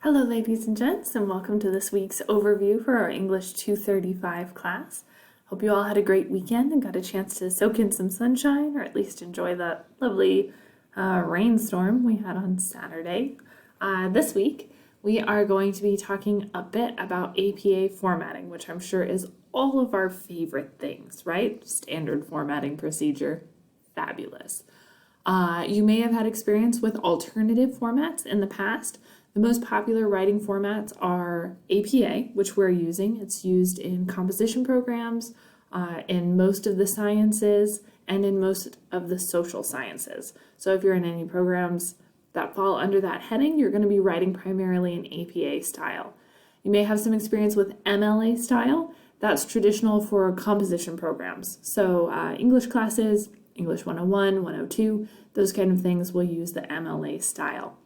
Hello ladies and gents, and welcome to this week's overview for our English 235 class. Hope you all had a great weekend and got a chance to soak in some sunshine, or at least enjoy the lovely rainstorm we had on Saturday. This week we are going to be talking a bit about APA formatting, which I'm sure is all of our favorite things, right? Standard formatting procedure, fabulous. You may have had experience with alternative formats in the past. The most popular writing formats are APA, which we're using. It's used in composition programs, in most of the sciences, and in most of the social sciences. So if you're in any programs that fall under that heading, you're going to be writing primarily in APA style. You may have some experience with MLA style. That's traditional for composition programs. So English classes, English 101, 102, those kind of things will use the MLA style.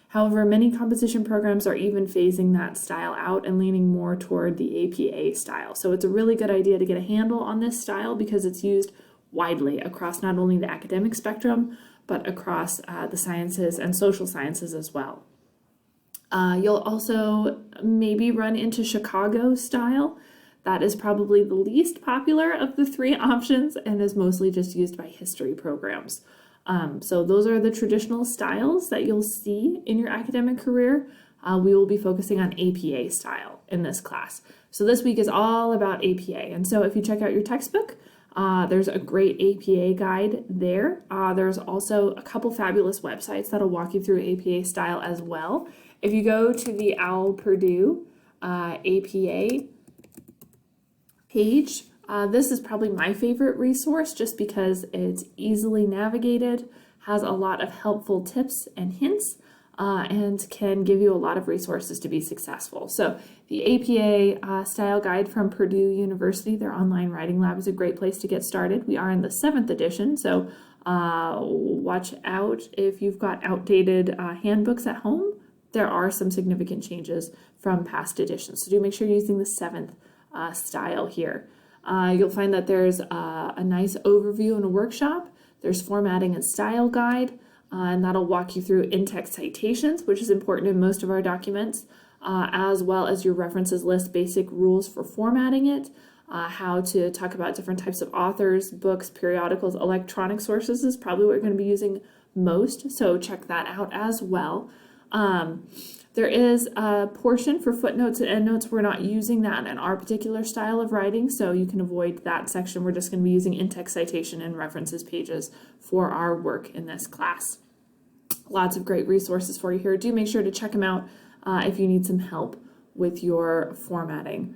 However, many composition programs are even phasing that style out and leaning more toward the APA style. So it's a really good idea to get a handle on this style because it's used widely across not only the academic spectrum, but across the sciences and social sciences as well. You'll also maybe run into Chicago style. That is probably the least popular of the three options and is mostly just used by history programs. So those are the traditional styles that you'll see in your academic career. We will be focusing on APA style in this class. So this week is all about APA. And so if you check out your textbook, there's a great APA guide there. There's also a couple fabulous websites that'll walk you through APA style as well. If you go to the OWL Purdue APA page, this is probably my favorite resource just because it's easily navigated, has a lot of helpful tips and hints, and can give you a lot of resources to be successful. So the APA style guide from Purdue University, their online writing lab, is a great place to get started. We are in the 7th edition, so watch out if you've got outdated handbooks at home. There are some significant changes from past editions, so do make sure you're using the 7th style here. You'll find that there's a nice overview and a workshop. There's formatting and style guide, and that'll walk you through in-text citations, which is important in most of our documents, as well as your references list, basic rules for formatting it, how to talk about different types of authors, books, periodicals. Electronic sources is probably what you're going to be using most, so check that out as well. There is a portion for footnotes and endnotes. We're not using that in our particular style of writing, so you can avoid that section. We're just going to be using in-text citation and references pages for our work in this class. Lots of great resources for you here. Do make sure to check them out if you need some help with your formatting.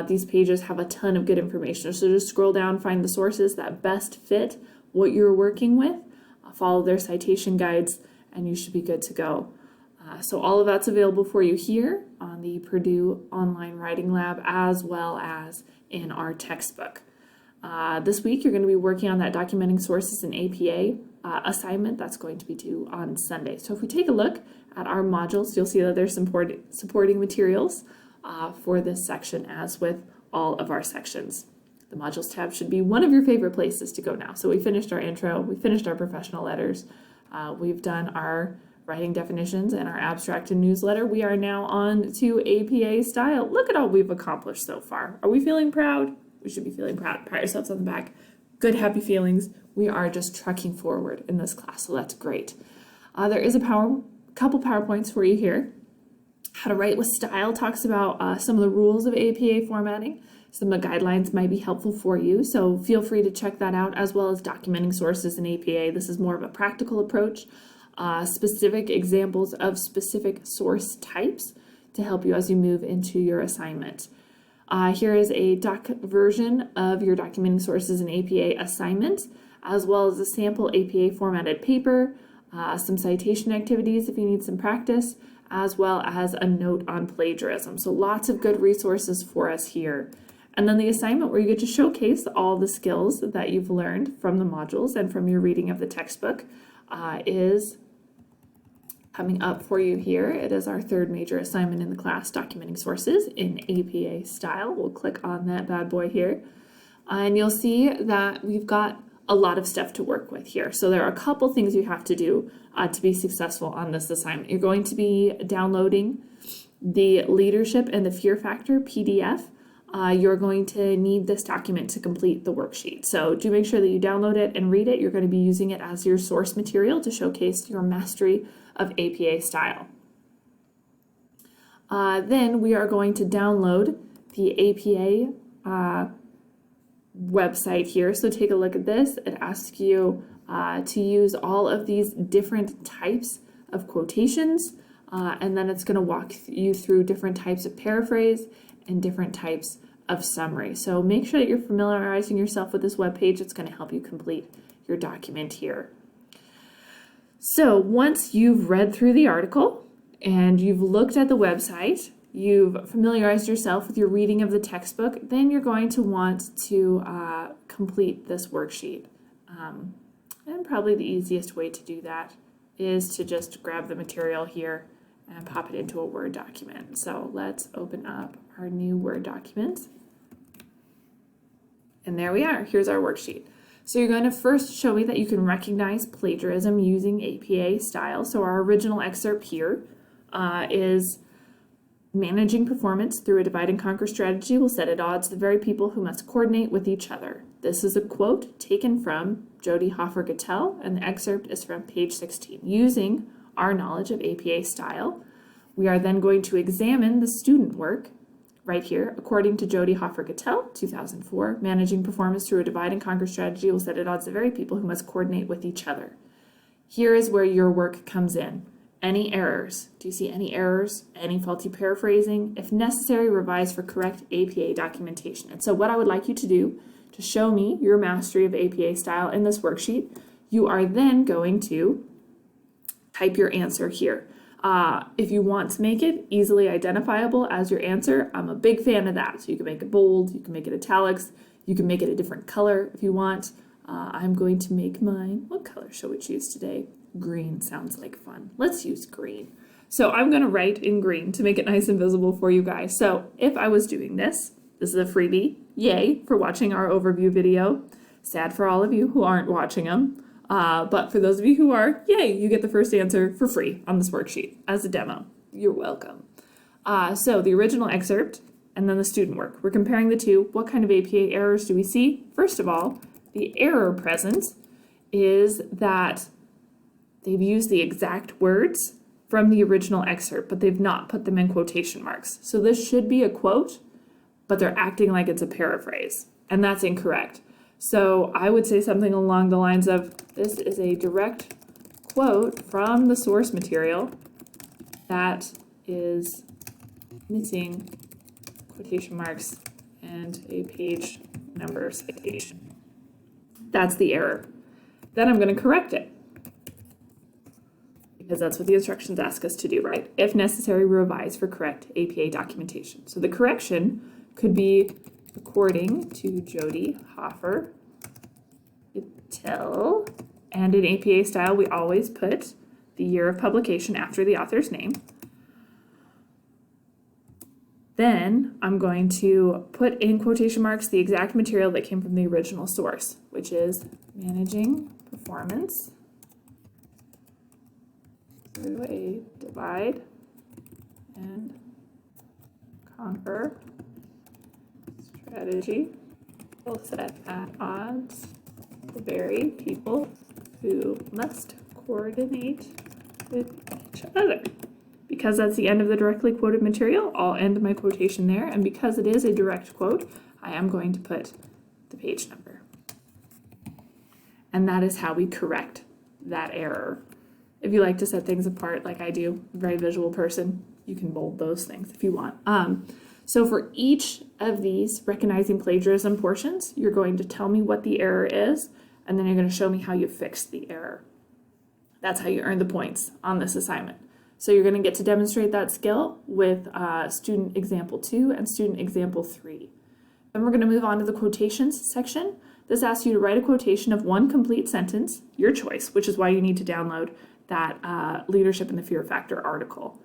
These pages have a ton of good information, so just scroll down, find the sources that best fit what you're working with, follow their citation guides, and you should be good to go. So all of that's available for you here on the Purdue Online Writing Lab as well as in our textbook. This week you're going to be working on that documenting sources in APA assignment that's going to be due on Sunday. So if we take a look at our modules, you'll see that there's some supporting materials for this section as with all of our sections. The modules tab should be one of your favorite places to go now. So we finished our intro, we finished our professional letters, we've done our writing definitions and our abstract and newsletter. We are now on to APA style. Look at all we've accomplished so far. Are we feeling proud? We should be feeling proud. Pat yourselves on the back. Good, happy feelings. We are just trucking forward in this class, so that's great. There is a couple PowerPoints for you here. How to Write with Style talks about some of the rules of APA formatting. Some of the guidelines might be helpful for you, so feel free to check that out, as well as documenting sources in APA. This is more of a practical approach. Specific examples of specific source types to help you as you move into your assignment. Here is a doc version of your documenting sources in APA assignment, as well as a sample APA formatted paper, some citation activities if you need some practice, as well as a note on plagiarism. So lots of good resources for us here. And then the assignment where you get to showcase all the skills that you've learned from the modules and from your reading of the textbook is coming up for you here. It is our third major assignment in the class, documenting sources in APA style. We'll click on that bad boy here. And you'll see that we've got a lot of stuff to work with here. So there are a couple things you have to do to be successful on this assignment. You're going to be downloading The Leadership and the Fear Factor PDF, you're going to need this document to complete the worksheet. So do make sure that you download it and read it. You're going to be using it as your source material to showcase your mastery of APA style. Then we are going to download the APA website here. So take a look at this. It asks you to use all of these different types of quotations, and then it's going to walk you through different types of paraphrase and different types of summary. So make sure that you're familiarizing yourself with this web page. It's going to help you complete your document here. So once you've read through the article and you've looked at the website, you've familiarized yourself with your reading of the textbook, then you're going to want to complete this worksheet. And probably the easiest way to do that is to just grab the material here and pop it into a Word document. So let's open up our new Word document. And there we are. Here's our worksheet. So you're going to first show me that you can recognize plagiarism using APA style. So our original excerpt here is managing performance through a divide and conquer strategy will set at odds the very people who must coordinate with each other. This is a quote taken from Jody Hoffer-Gattel, and the excerpt is from page 16. Using our knowledge of APA style, we are then going to examine the student work right here. According to Jody Hoffer-Gattel, 2004, managing performance through a divide and conquer strategy will set at odds the very people who must coordinate with each other. Here is where your work comes in. Any errors? Do you see any errors? Any faulty paraphrasing? If necessary, revise for correct APA documentation. And so what I would like you to do to show me your mastery of APA style in this worksheet, you are then going to type your answer here. If you want to make it easily identifiable as your answer, I'm a big fan of that. So you can make it bold, you can make it italics, you can make it a different color if you want. I'm going to make mine. What color shall we choose today? Green sounds like fun. Let's use green. So I'm going to write in green to make it nice and visible for you guys. So if I was doing this is a freebie. Yay for watching our overview video. Sad for all of you who aren't watching them. But for those of you who are, yay, you get the first answer for free on this worksheet as a demo. You're welcome. So the original excerpt and then the student work. We're comparing the two. What kind of APA errors do we see? First of all, the error present is that they've used the exact words from the original excerpt, but they've not put them in quotation marks. So this should be a quote, but they're acting like it's a paraphrase, and that's incorrect. So I would say something along the lines of, this is a direct quote from the source material that is missing quotation marks and a page number citation. That's the error. Then I'm going to correct it, because that's what the instructions ask us to do, right? If necessary, revise for correct APA documentation. So the correction could be, according to Jody Hoffer-Gattel, and in APA style, we always put the year of publication after the author's name. Then I'm going to put in quotation marks the exact material that came from the original source, which is managing performance through a divide and conquer strategy will set at odds the very people who must coordinate with each other. Because that's the end of the directly quoted material, I'll end my quotation there, and because it is a direct quote, I am going to put the page number. And that is how we correct that error. If you like to set things apart like I do, I'm a very visual person, you can bold those things if you want. So for each of these recognizing plagiarism portions, you're going to tell me what the error is, and then you're going to show me how you fixed the error. That's how you earn the points on this assignment. So you're going to get to demonstrate that skill with student example 2 and student example 3. Then we're going to move on to the quotations section. This asks you to write a quotation of one complete sentence, your choice, which is why you need to download that Leadership and the Fear Factor article.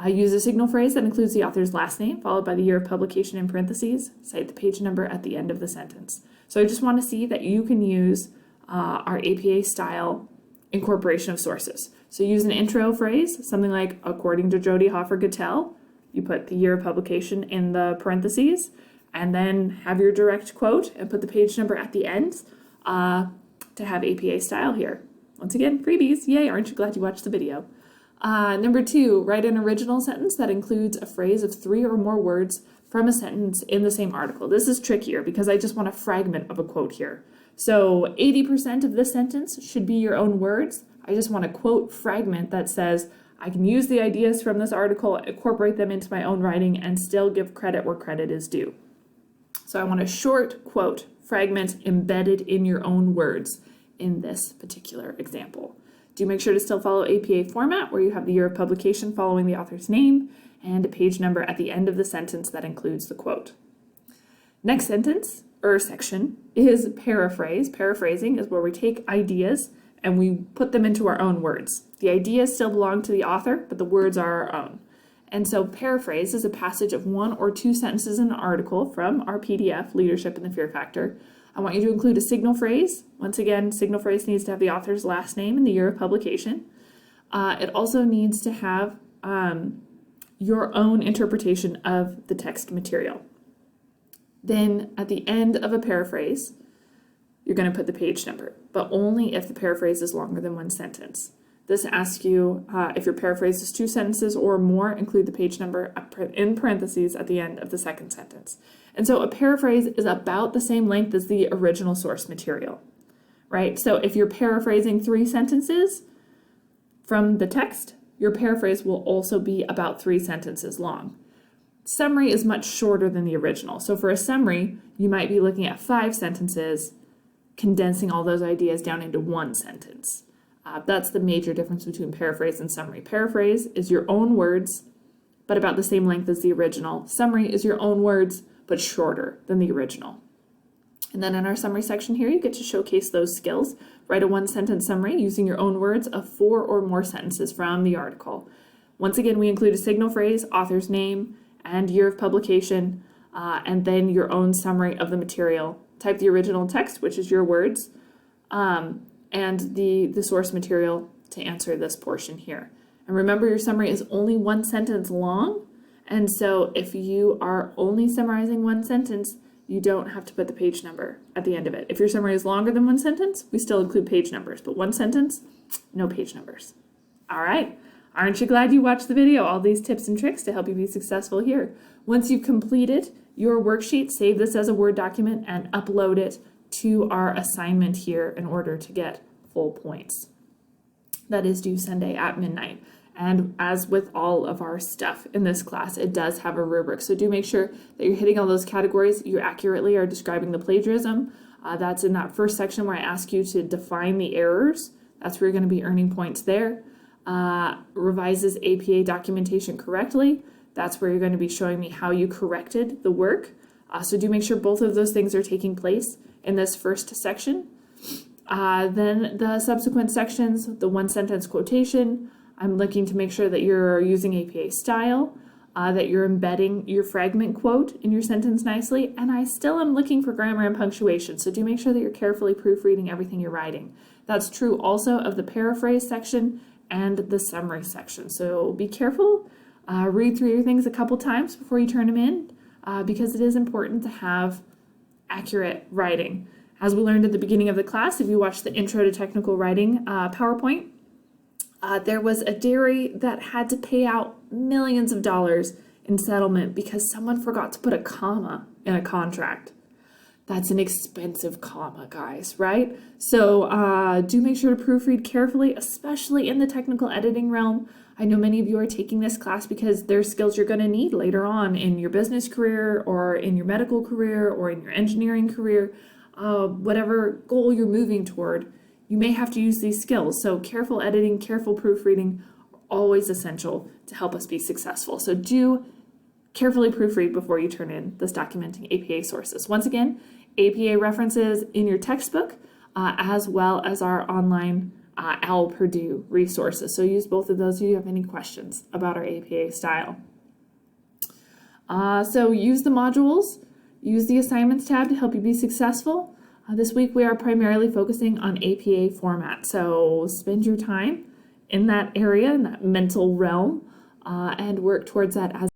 Use a signal phrase that includes the author's last name, followed by the year of publication in parentheses. Cite the page number at the end of the sentence. So I just want to see that you can use our APA style incorporation of sources. So use an intro phrase, something like, according to Jody Hoffer-Gattel, you put the year of publication in the parentheses, and then have your direct quote and put the page number at the end to have APA style here. Once again, freebies. Yay, aren't you glad you watched the video? Number 2, write an original sentence that includes a phrase of 3 or more words from a sentence in the same article. This is trickier because I just want a fragment of a quote here. So 80% of this sentence should be your own words. I just want a quote fragment that says, I can use the ideas from this article, incorporate them into my own writing, and still give credit where credit is due. So I want a short quote fragment embedded in your own words in this particular example. Do make sure to still follow APA format, where you have the year of publication following the author's name and a page number at the end of the sentence that includes the quote. Next sentence, or section, is paraphrase. Paraphrasing is where we take ideas and we put them into our own words. The ideas still belong to the author, but the words are our own. And so paraphrase is a passage of 1 or 2 sentences in an article from our PDF, Leadership and the Fear Factor. I want you to include a signal phrase. Once again, signal phrase needs to have the author's last name and the year of publication. It also needs to have your own interpretation of the text material. Then at the end of a paraphrase, you're going to put the page number, but only if the paraphrase is longer than 1 sentence. This asks you if your paraphrase is 2 sentences or more, include the page number in parentheses at the end of the second sentence. And so a paraphrase is about the same length as the original source material, right? So if you're paraphrasing 3 sentences from the text, your paraphrase will also be about 3 sentences long. Summary is much shorter than the original. So for a summary, you might be looking at 5 sentences, condensing all those ideas down into 1 sentence. That's the major difference between paraphrase and summary. Paraphrase is your own words, but about the same length as the original. Summary is your own words, but shorter than the original. And then in our summary section here, you get to showcase those skills. Write a 1-sentence summary using your own words of 4 or more sentences from the article. Once again, we include a signal phrase, author's name, and year of publication, and then your own summary of the material. Type the original text, which is your words, and the source material to answer this portion here. And remember, your summary is only 1 sentence long, and so if you are only summarizing 1 sentence, you don't have to put the page number at the end of it. If your summary is longer than 1 sentence, we still include page numbers, but 1 sentence, no page numbers. All right, aren't you glad you watched the video? All these tips and tricks to help you be successful here. Once you've completed your worksheet, save this as a Word document and upload it to our assignment here in order to get full points. That is due Sunday at midnight. And as with all of our stuff in this class, it does have a rubric. So do make sure that you're hitting all those categories. You accurately are describing the plagiarism. That's in that first section where I ask you to define the errors. That's where you're going to be earning points there. Revises APA documentation correctly. That's where you're going to be showing me how you corrected the work. So do make sure both of those things are taking place in this first section. Then the subsequent sections, the 1-sentence quotation, I'm looking to make sure that you're using APA style, that you're embedding your fragment quote in your sentence nicely, and I still am looking for grammar and punctuation, so do make sure that you're carefully proofreading everything you're writing. That's true also of the paraphrase section and the summary section, so be careful, read through your things a couple times before you turn them in, because it is important to have accurate writing. As we learned at the beginning of the class, if you watch the Intro to Technical Writing PowerPoint, there was a dairy that had to pay out millions of dollars in settlement because someone forgot to put a comma in a contract. That's an expensive comma, guys, right? So do make sure to proofread carefully, especially in the technical editing realm. I know many of you are taking this class because they're skills you're going to need later on in your business career or in your medical career or in your engineering career, whatever goal you're moving toward. You may have to use these skills, so careful editing, careful proofreading are always essential to help us be successful. So do carefully proofread before you turn in this documenting APA sources. Once again, APA references in your textbook, as well as our online OWL Purdue resources. So use both of those if you have any questions about our APA style. So use the modules, use the assignments tab to help you be successful. This week we are primarily focusing on APA format, so spend your time in that area, in that mental realm, and work towards that as